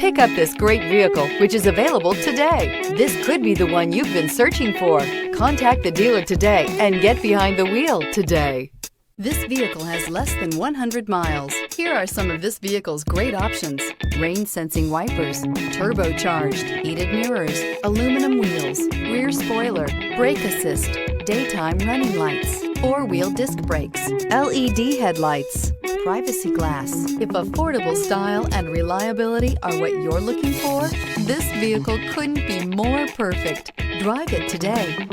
Pick up this great vehicle, which is available today. This could be the one you've been searching for. Contact the dealer today and get behind the wheel today. This vehicle has less than 100 miles. Here are some of this vehicle's great options: rain-sensing wipers, turbocharged, heated mirrors, aluminum wheels, rear spoiler, brake assist, daytime running lights, four-wheel disc brakes, LED headlights, privacy glass. If affordable style and reliability are what you're looking for, this vehicle couldn't be more perfect. Drive it today.